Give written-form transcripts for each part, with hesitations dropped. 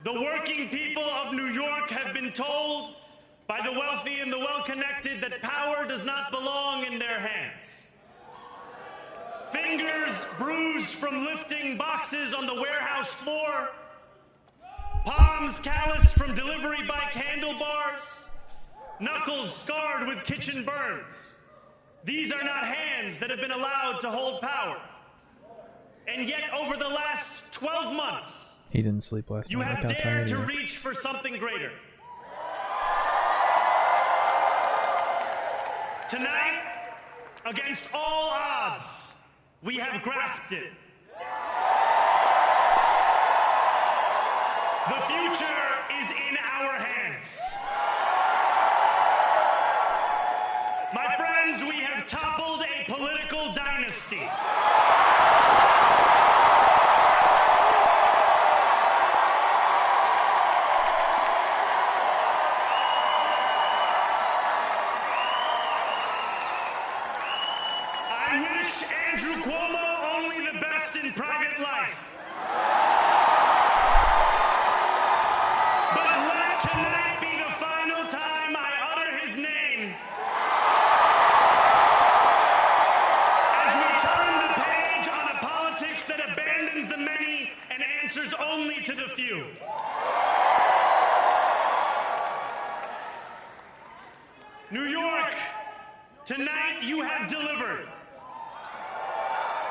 The working people of New York have been told by the wealthy and the well-connected that power does not belong in their hands. Fingers bruised from lifting boxes on the warehouse floor, palms calloused from delivery bike handlebars, knuckles scarred with kitchen burns. These are not hands that have been allowed to hold power. And yet, over the last 12 months, he didn't sleep last you night. have dared to reach for something greater. Tonight, against all odds, we have grasped it. The future is in our hands. My friends, we have toppled a political dynasty. I wish Andrew Cuomo only the best in private life. But let tonight be the final time I utter his name as we turn the page on a politics that abandons the many and answers only to the few. New York, tonight you have delivered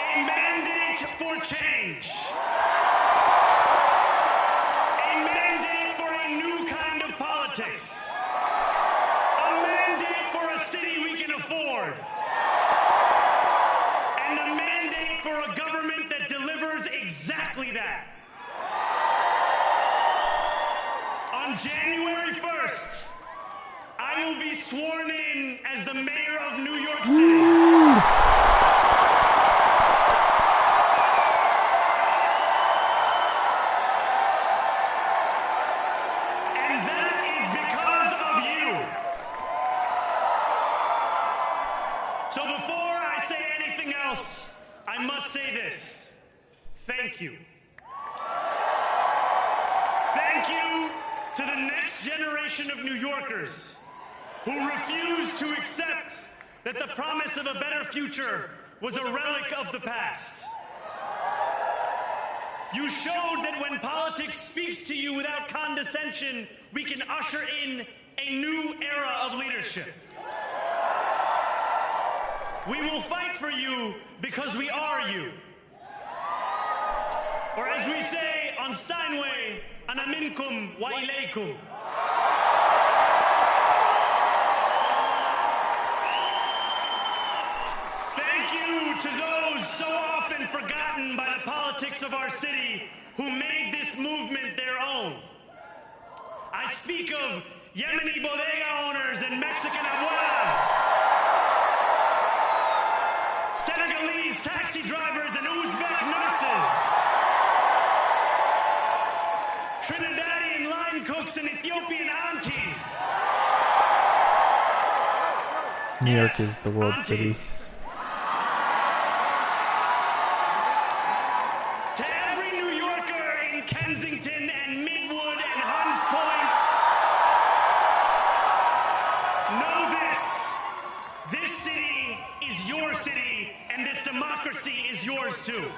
a mandate for change. A mandate for a new kind of politics. A mandate for a city we can afford. And a mandate for a government that delivers exactly that. On January 1st, I will be sworn in as the mayor of New York City. So before I say anything else, I must say this. Thank you. Thank you to the next generation of New Yorkers who refuse to accept that the promise of a better future was a relic of the past. You showed that when politics speaks to you without condescension, we can usher in a new era of leadership. We will fight for you because we are you. Or as we say on Steinway, ana minkum wa ilaykum. Thank you to those so often forgotten by the politics of our city who made this movement their own. I speak of Yemeni bodega owners and Mexican abuelas, Senegalese taxi drivers and Uzbek nurses, Trinidadian line cooks and Ethiopian aunties. New York is the world city. To every New Yorker in Kensington and Midwood and Hunts Point, know this. This city is your city, and this democracy is yours too.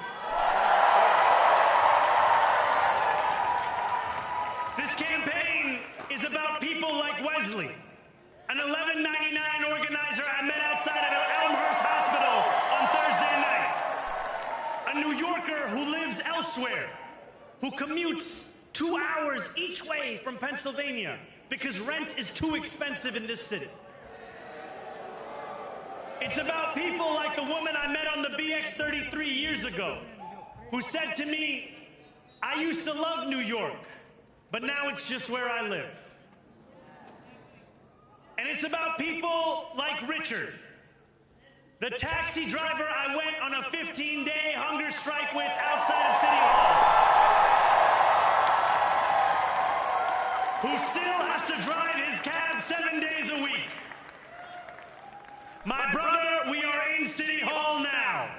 This campaign is about people like Wesley, an 1199 organizer I met outside of Elmhurst Hospital on Thursday night. A New Yorker who lives elsewhere, who commutes 2 hours each way from Pennsylvania because rent is too expensive in this city. It's about people like the woman I met on the BX 33 years ago, who said to me, I used to love New York, but now it's just where I live. And it's about people like Richard, the taxi driver I went on a 15-day hunger strike with outside of City Hall, who still has to drive his cab 7 days a week. My brother, we are in City Hall now.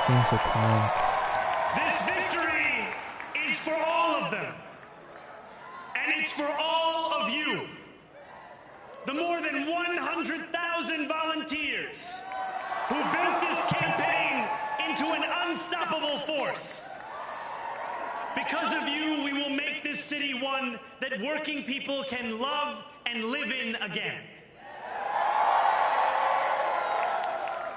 seem so calm. This victory is for all of them. And it's for all of you. The more than 100,000 volunteers who built this campaign into an unstoppable force. Because of you, we will make this city one that working people can love and live in again.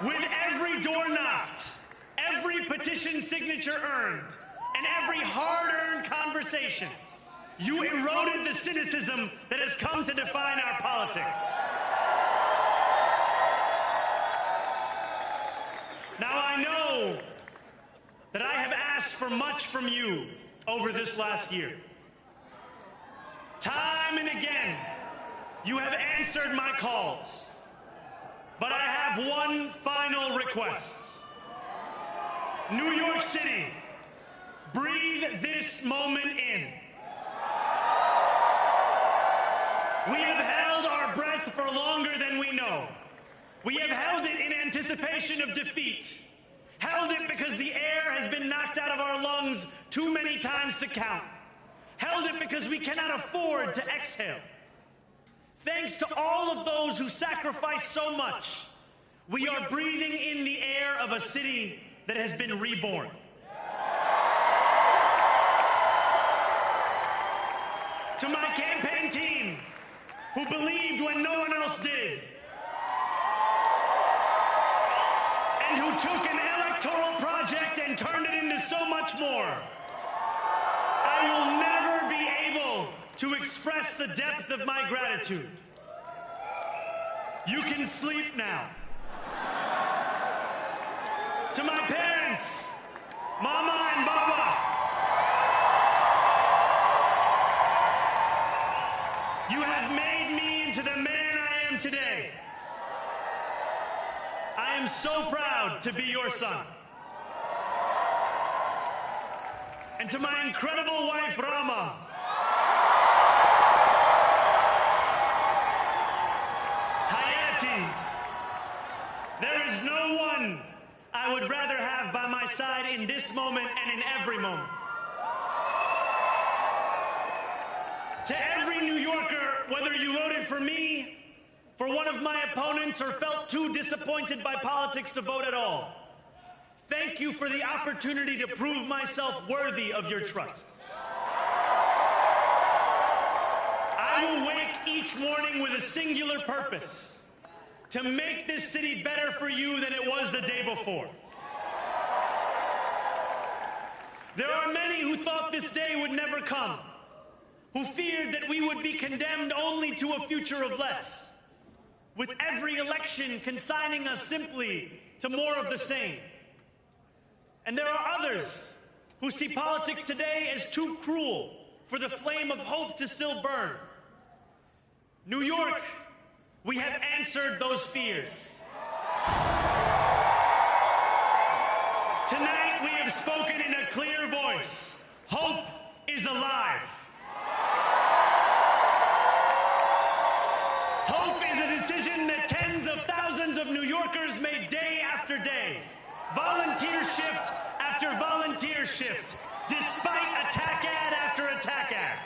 With every door knocked, every petition signature earned, and every hard-earned conversation, you eroded the cynicism that has come to define our politics. Now I know that I have asked for much from you over this last year. Time and again, you have answered my calls. But I have one final request. New York City, breathe this moment in. We have held our breath for longer than we know. We have held it in anticipation of defeat. Held it because the air has been knocked out of our lungs too many times to count. Held it because we cannot afford to exhale. Thanks to all of those who sacrificed so much, we are breathing in the air of a city that has been reborn. To my campaign team, who believed when no one else did, and who took an electoral project and turned it into so much more, I will never be able to express the depth of my gratitude. You can sleep now. To my parents, Mama and Baba, you have made me into the man I am today. I am so proud to be your son. And to my incredible wife, Rama, Hayati, there is no one I would rather have by my side in this moment and in every moment. To every New Yorker, whether you voted for me, for one of my opponents, or felt too disappointed by politics to vote at all, thank you for the opportunity to prove myself worthy of your trust. I will wake each morning with a singular purpose: to make this city better for you than it was the day before. There are many who thought this day would never come, who feared that we would be condemned only to a future of less, with every election consigning us simply to more of the same. And there are others who see politics today as too cruel for the flame of hope to still burn. New York, we have answered those fears. Tonight we have spoken in a clear voice. Hope is alive. Hope is a decision that tens of thousands of New Yorkers made day after day, volunteer shift after volunteer shift, despite attack ad after attack ad.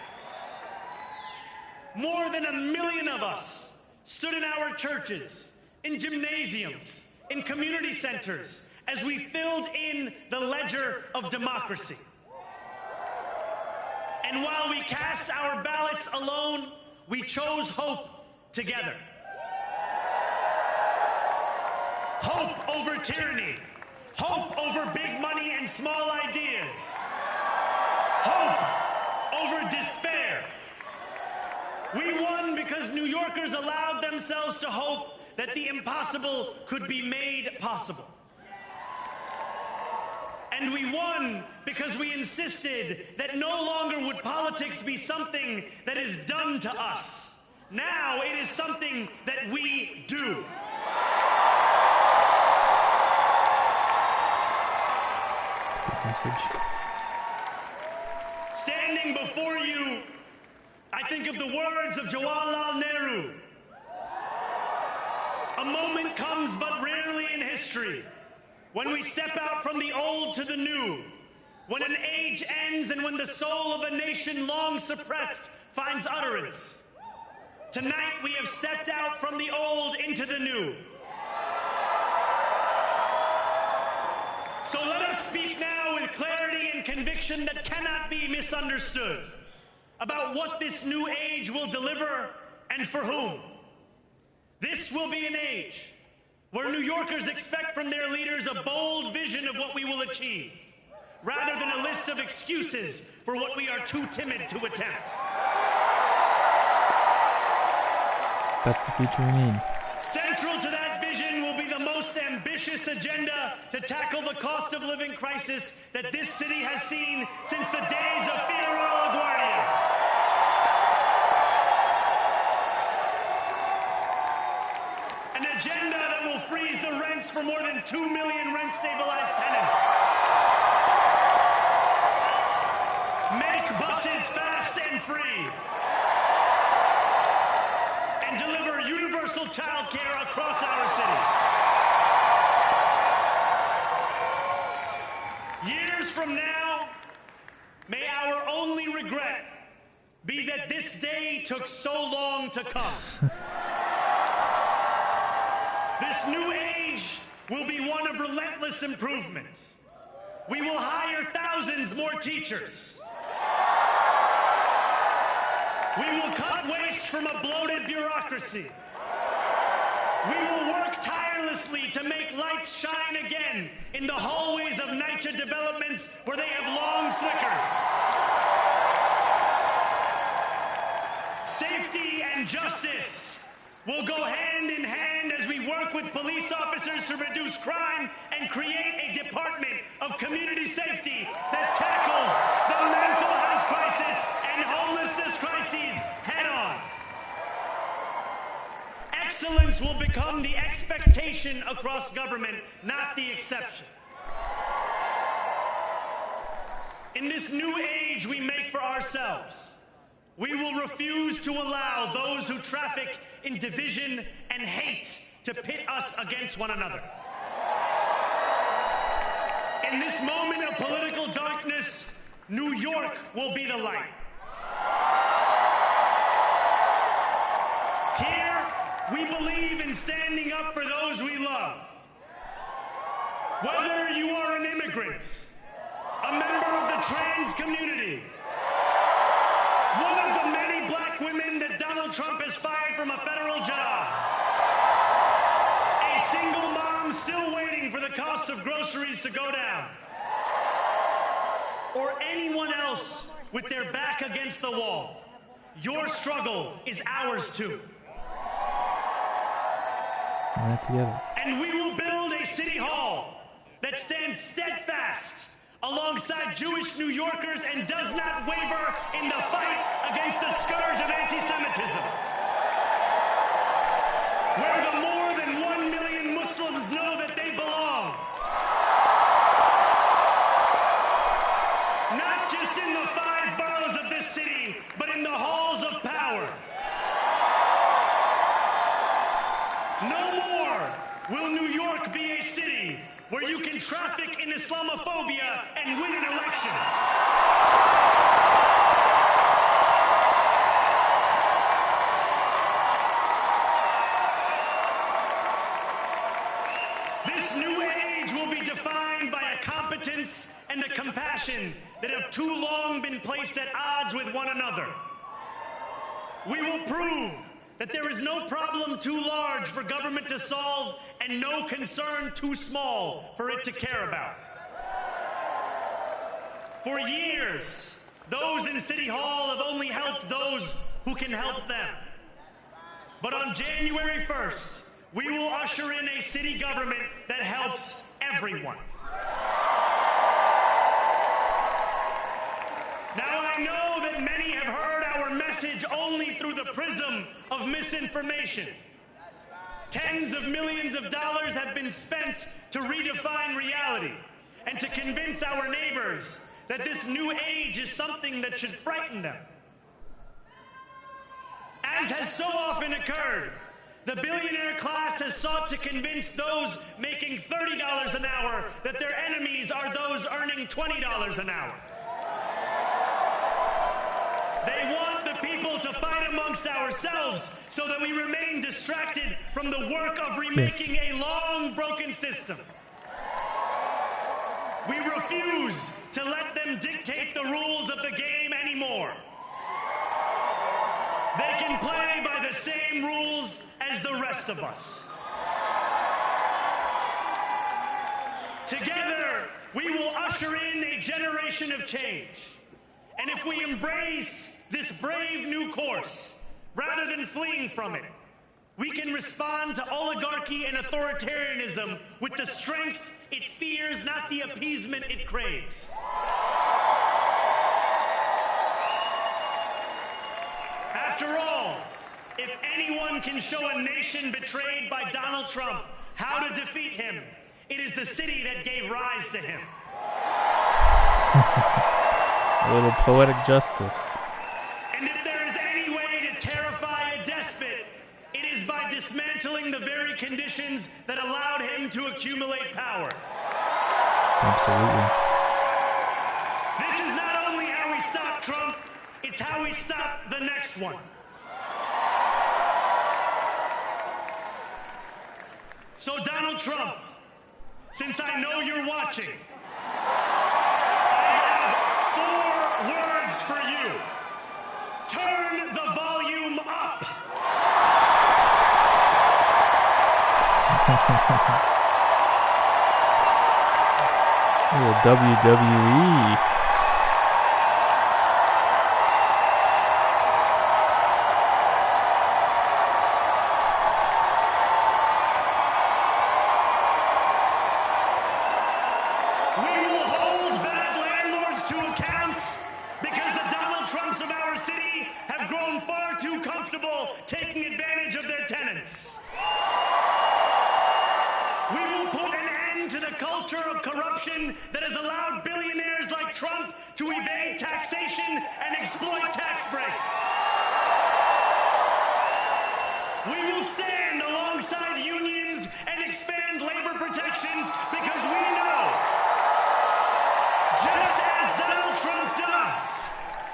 More than 1 million of us stood in our churches, in gymnasiums, in community centers, as we filled in the ledger of democracy. And while we cast our ballots alone, we chose hope together. Hope over tyranny. Hope over big money and small ideas. Hope over despair. We won because New Yorkers allowed themselves to hope that the impossible could be made possible. And we won because we insisted that no longer would politics be something that is done to us. Now it is something that we do. That's a good message. Standing before you, I think of the words of Jawaharlal Nehru. A moment comes but rarely in history when we step out from the old to the new, when an age ends and when the soul of a nation long suppressed finds utterance. Tonight we have stepped out from the old into the new. So let us speak now with clarity and conviction that cannot be misunderstood about what this new age will deliver and for whom. This will be an age where New Yorkers expect from their leaders a bold vision of what we will achieve, rather than a list of excuses for what we are too timid to attempt. That's the future we need. Central to that vision will be the most ambitious agenda to tackle the cost of living crisis that this city has seen since the days of Figueroa LaGuardia. An agenda that will freeze the rents for more than 2 million rent-stabilized tenants. Make buses fast and free. And deliver universal child care across our city. Years from now, may our only regret be that this day took so long to come. This new age will be one of relentless improvement. We will hire thousands more teachers. We will cut waste from a bloated bureaucracy. We will work tirelessly to make lights shine again in the hallways of NYCHA developments where they have long flickered. Safety and justice will go hand in hand as we work with police officers to reduce crime and create a department of community safety that tackles the mental health crisis and homelessness crises head on. Excellence will become the expectation across government, not the exception. In this new age we make for ourselves, we will refuse to allow those who traffic in division and hate to pit us against one another. In this moment of political darkness, New York will be the light. Here, we believe in standing up for those we love. Whether you are an immigrant, a member of the trans community, one of the many black women that Donald Trump has fired from a federal job, a single mom still waiting for the cost of groceries to go down, or anyone else with their back against the wall, your struggle is ours too. All right, together. And we will build a city hall that stands steadfast alongside Jewish New Yorkers and does not waver in the fight against the scourge of anti-Semitism. Where the more than 1 million Muslims know that they belong. Not just in the 5 boroughs of this city, but in the halls of power. No more will New York be a city where you can traffic in Islamophobia and win an election. This new age will be defined by a competence and a compassion that have too long been placed at odds with one another. We will prove that there is no problem too large for government to solve and no concern too small for it to care about. For years, those in City Hall have only helped those who can help them. But on January 1st, we will usher in a city government that helps everyone. Now, I know that many have heard our message only through the prism of misinformation. Tens of millions of dollars have been spent to redefine reality and to convince our neighbors that this new age is something that should frighten them. As has so often occurred, The billionaire class has sought to convince those making $30 an hour that their enemies are those earning $20 an hour. They want the people to fight amongst ourselves so that we remain distracted from the work of remaking a long broken system. We refuse to let them dictate the rules of the game anymore. They can play by the same rules as the rest of us. Together, we will usher in a generation of change. And if we embrace this brave new course, rather than fleeing from it, we can respond to oligarchy and authoritarianism with the strength it fears, not the appeasement it craves. After all, if anyone can show a nation betrayed by Donald Trump how to defeat him, it is the city that gave rise to him. A little poetic justice. And if there is any way to terrify a despot, it is by dismantling the very conditions that allowed him to accumulate power. Absolutely. This is not only how we stop Trump, it's how we stop the next one. So Donald Trump, since I know you're watching, I have 4 words for you. Turn the volume up. WWE. We will hold bad landlords to account because the Donald Trumps of our city have grown far too comfortable taking advantage of their tenants. We will put an end to the culture of corruption that has allowed billionaires like Trump to evade taxation and exploit tax breaks. We will stand alongside unions and expand labor protections because we know, just as Donald Trump does,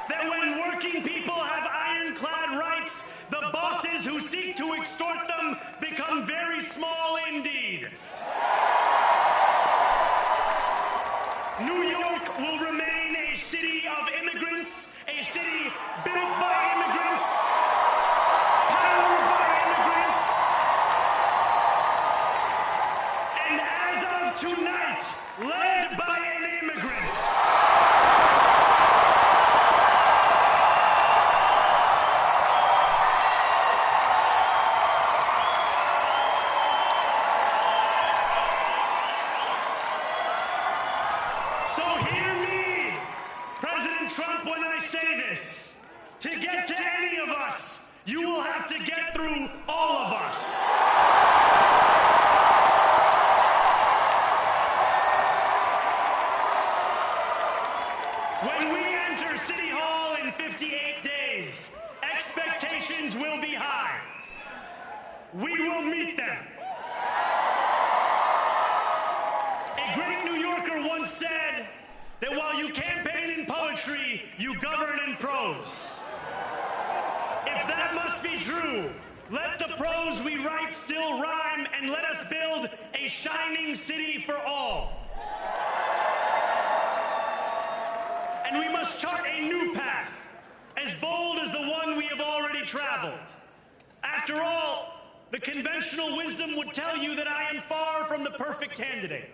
that when working people have ironclad rights, the bosses who seek to extort them become very small indeed. New York will remain a city of immigrants, a city built by immigrants, powered by immigrants, and as of tonight, led by an immigrant. So hear me, President Trump, when I say this. To get to any of us, you will have to get through all of us. When we enter City Hall in 58 days, expectations will be high. We will meet them. A great New Yorker once said that while you campaign in poetry, you govern in prose. If that must be true, let the prose we write still rhyme and let us build a shining city for all. And we must chart a new path, as bold as the one we have already traveled. After all, the conventional wisdom would tell you that I am far from the perfect candidate.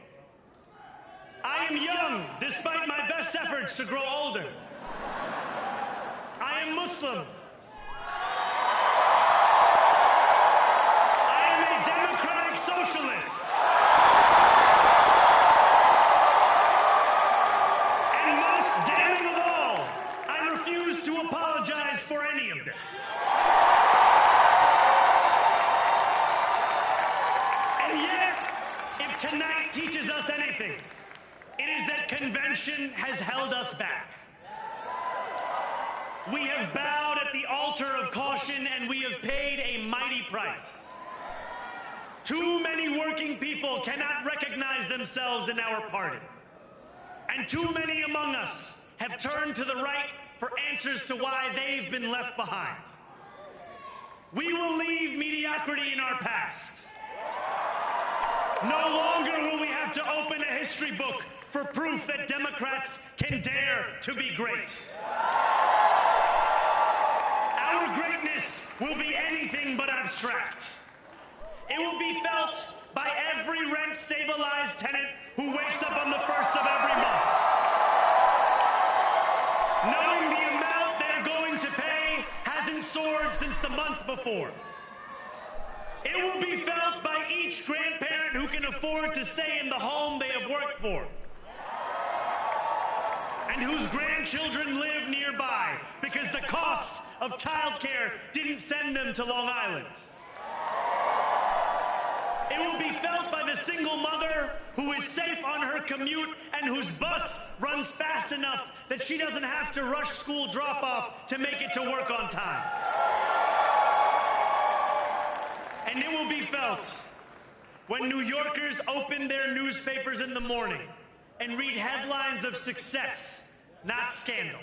I am young, despite my best efforts to grow older. I am Muslim. I am a democratic socialist. And most damning of all, I refuse to apologize for any of this. And yet, if tonight teaches us anything, it is that convention has held us back. We have bowed at the altar of caution and we have paid a mighty price. Too many working people cannot recognize themselves in our party. And too many among us have turned to the right for answers to why they've been left behind. We will leave mediocrity in our past. No longer will we have to open a history book for proof that Democrats can dare to be great. Our greatness will be anything but abstract. It will be felt by every rent-stabilized tenant who wakes up on the first of every month, knowing the amount they're going to pay hasn't soared since the month before. It will be felt by each grandparent who can afford to stay in the home they have worked for, and whose grandchildren live nearby because the cost of childcare didn't send them to Long Island. It will be felt by the single mother who is safe on her commute and whose bus runs fast enough that she doesn't have to rush school drop-off to make it to work on time. And it will be felt when New Yorkers open their newspapers in the morning and read headlines of success, not scandal.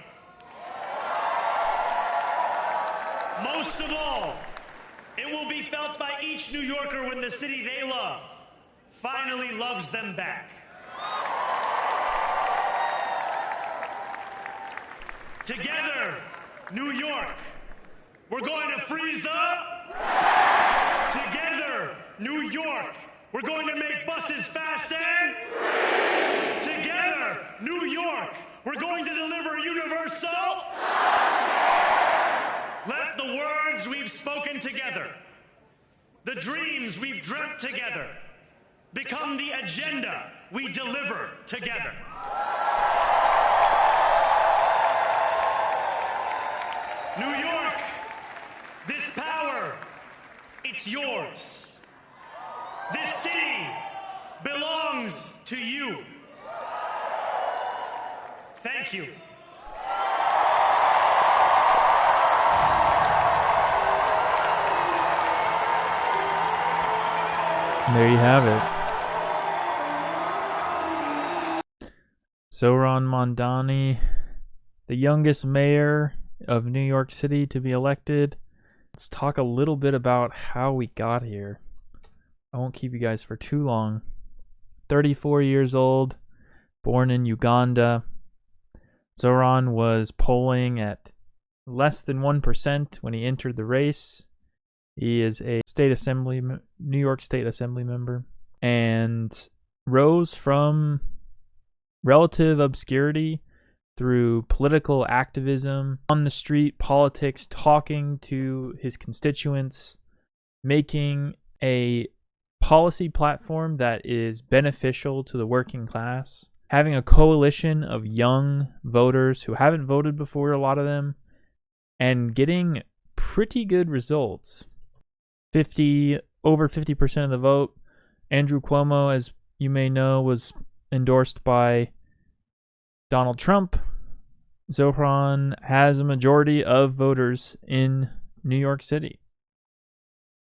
Most of all, it will be felt by each New Yorker when the city they love finally loves them back. Together, New York, we're going to freeze the... Together, New York, we're going to make buses fast and... Together, New York, we're going to deliver universal... Let the words we've spoken together, the dreams we've dreamt together, become the agenda we deliver together. New York, this power, it's yours. This city belongs to you. Thank you. There you have it. Zohran Mamdani, the youngest mayor of New York City to be elected. Let's talk a little bit about how we got here. I won't keep you guys for too long. 34 years old, born in Uganda. Zohran was polling at less than 1% when he entered the race. He is a New York State Assembly member, and rose from relative obscurity through political activism, on the street politics, talking to his constituents, making a policy platform that is beneficial to the working class, having a coalition of young voters who haven't voted before, a lot of them, and getting pretty good results. Over 50% of the vote. Andrew Cuomo, as you may know, was endorsed by Donald Trump. Zohran has a majority of voters in New York City.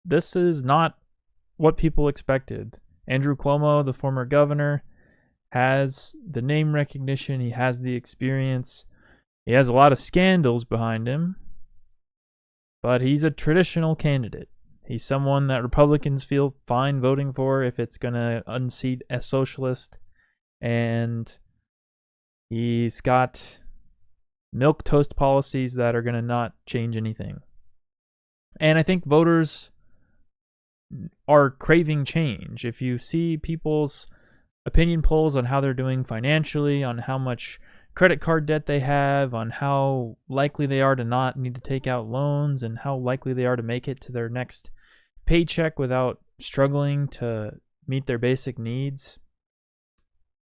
This is not what people expected. Andrew Cuomo, the former governor, has the name recognition, he has the experience, he has a lot of scandals behind him, but he's a traditional candidate. He's someone that Republicans feel fine voting for if it's going to unseat a socialist. And he's got milquetoast policies that are going to not change anything. And I think voters are craving change. If you see people's opinion polls on how they're doing financially, on how much credit card debt they have, on how likely they are to not need to take out loans, and how likely they are to make it to their next paycheck without struggling to meet their basic needs.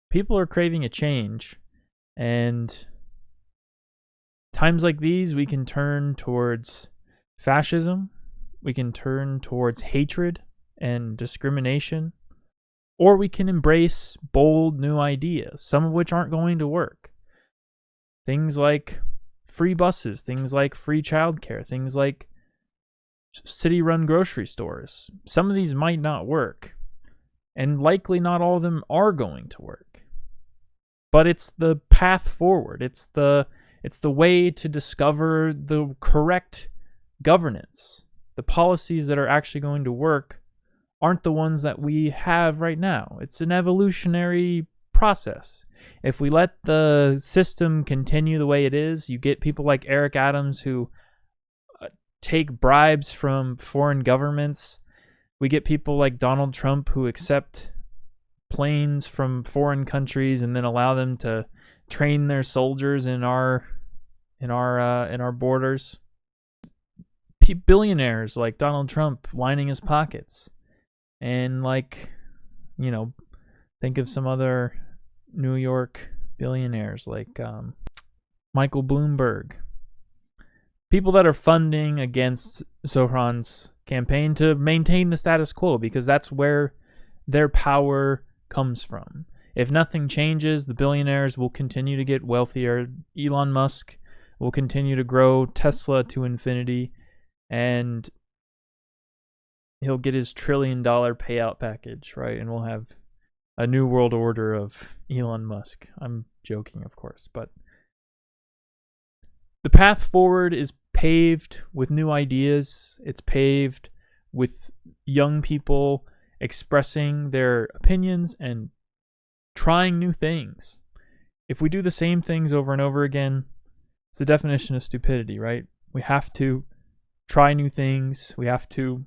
People are craving a change, and times like these we can turn towards fascism, we can turn towards hatred and discrimination, or we can embrace bold new ideas, some of which aren't going to work. Things like free buses, things like free childcare, things like city-run grocery stores. Some of these might not work, and likely not all of them are going to work. But it's the path forward. It's the way to discover the correct governance. The policies that are actually going to work aren't the ones that we have right now. It's an evolutionary process. If we let the system continue the way it is, you get people like Eric Adams who take bribes from foreign governments. We get people like Donald Trump who accept planes from foreign countries and then allow them to train their soldiers in our borders. Billionaires like Donald Trump lining his pockets, and think of some other New York billionaires like Michael Bloomberg. People that are funding against Zohran's campaign to maintain the status quo, because that's where their power comes from. If nothing changes, the billionaires will continue to get wealthier. Elon Musk will continue to grow Tesla to infinity, and he'll get his $1 trillion payout package, right? And we'll have a new world order of Elon Musk. I'm joking, of course, but the path forward is paved with new ideas. It's paved with young people expressing their opinions and trying new things. If we do the same things over and over again, it's the definition of stupidity, right? We have to try new things. We have to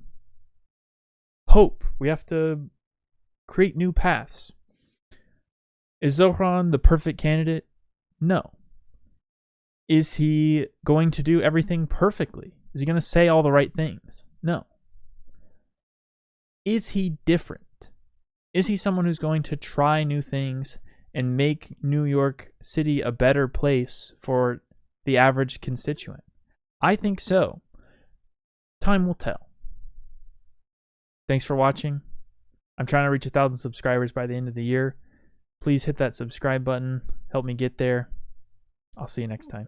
hope. We have to create new paths. Is Zohran the perfect candidate? No. Is he going to do everything perfectly? Is he going to say all the right things? No. Is he different? Is he someone who's going to try new things and make New York City a better place for the average constituent? I think so. Time will tell. Thanks for watching. I'm trying to reach 1,000 subscribers by the end of the year. Please hit that subscribe button. Help me get there. I'll see you next time.